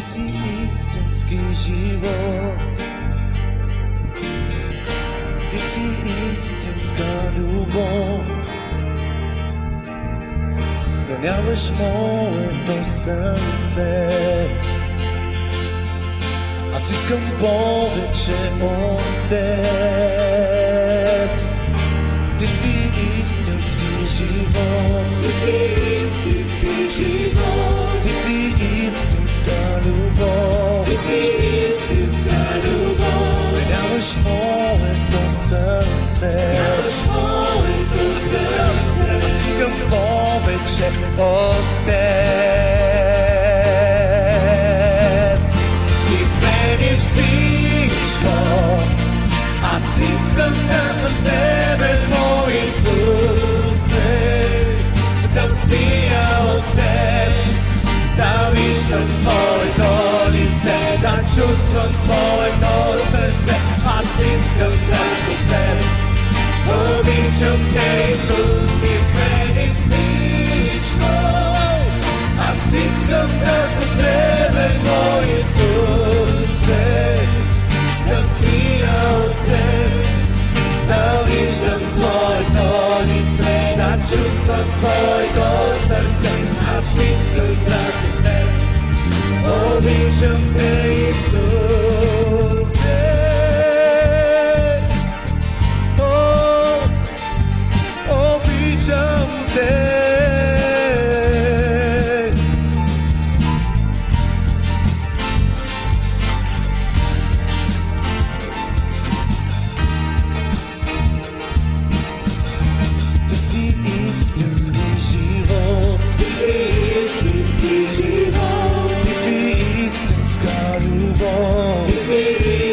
си истински живот, ти си истинска любов. Пленяваш моето сърце, аз искам повече от теб. Ти си истински живот, ти си истински живот, ти си истинска любов, ти си истинска любов. Пленяваш моето сърце, Пленяваш моето сърце, аз искам повече от теб. И преди всичко аз искам да съм с тебе, мой Исусе, да пия от теб, да виждам твоето лице, да чувствам твоето сърце. Аз искам да съм с теб, обичам те, Исус, и преди всичко аз искам да съм с тебе, мой Исусе, да пия от теб, да виждам твоето лице, да чувствам твоето сърце. Аз искам да съм с теб, обичам те, Исусе. Обичам те. Ти си истински живот, ти си истински живот, ти си истинска любов, ти си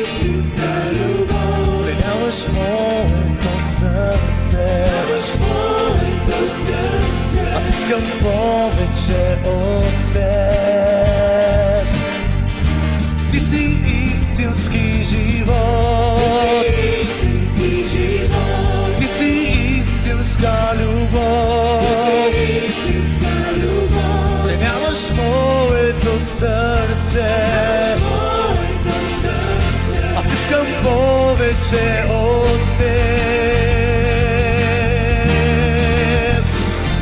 истинска любов. Пленяваш моето сърце, Пленяваш моето сърце, аз искам повече от теб. Ти си истински живот, ти си истински живот, ти си истинска любов, ти си истинска любов. Пленяваш моето сърце, Моето сърце, аз искам повече от теб.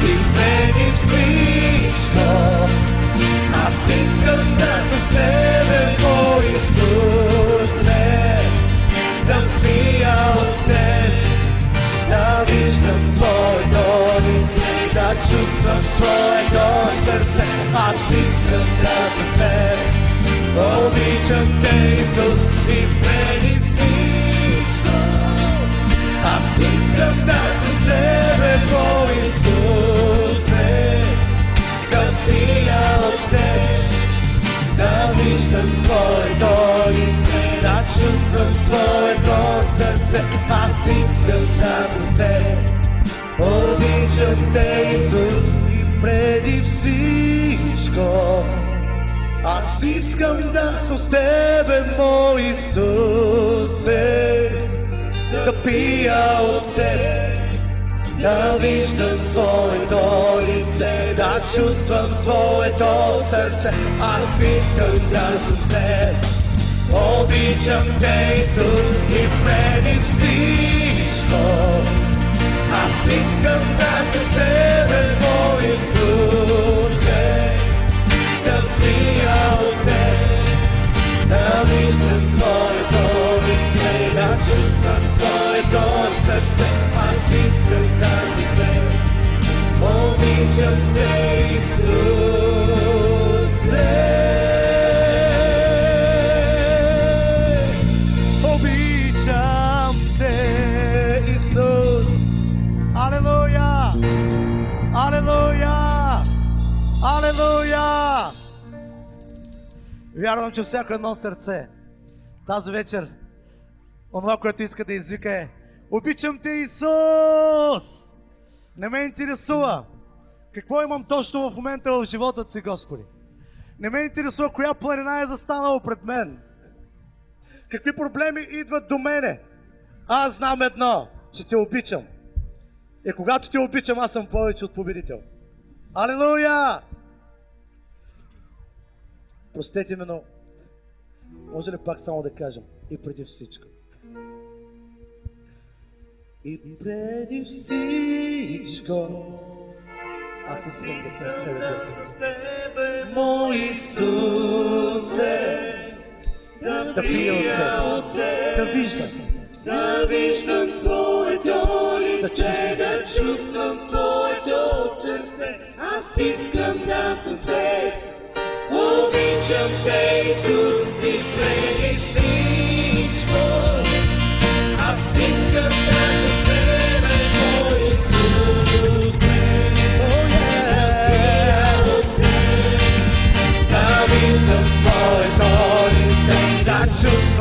И преди всичко аз искам да съм с тебе, мой Исусе, да пия от теб, да виждам твоето лице, да чувствам твоето сърце. Аз искам да съм с теб, обичам те, Исус, и преди всичко аз искам да съм с тебе, мой Исусе, да пия от теб, да виждам твоето лице, да чувствам твоето сърце. Аз искам да съм с теб, обичам те, Исус, и преди всичко аз искам да съм с тебе, мой Исусе, да пия от теб, да виждам твоето лице, да чувствам твоето сърце. Аз искам да съм с теб, обичам те, Исус, и преди всичко аз искам да съм с тебе, мой Исусе, да пия от теб, да виждам твоето лице, да чувствам твоето сърце. Аз искам да съм с теб, обичам те, Исусе. Обичам те, Исус. Алелуя! Алелуя! Алелуя! Вярвам, че всяко едно сърце тази вечер, онова, което иска да извика е: обичам те, Исус! Не ме интересува какво имам точно в момента в живота си, Господи. Не ме интересува коя планина е застанала пред мен, какви проблеми идват до мене. Аз знам едно, че те обичам. И когато те обичам, аз съм повече от победител. Алелуя! Простете ми, но може ли пак само да кажем и преди всичко? И преди всичко аз искам да съм с Тебе, Господи. Мой Исусе, да пия от Теб, да виждам, Да виждам Твоето лице, да чувствам Твоето сърце. Аз искам да съм свет. Обичам Те, Исус, и преди всичко. Аз искам да съм с Тебе, мой Исусе. да виждам Твоето лице, да чувствам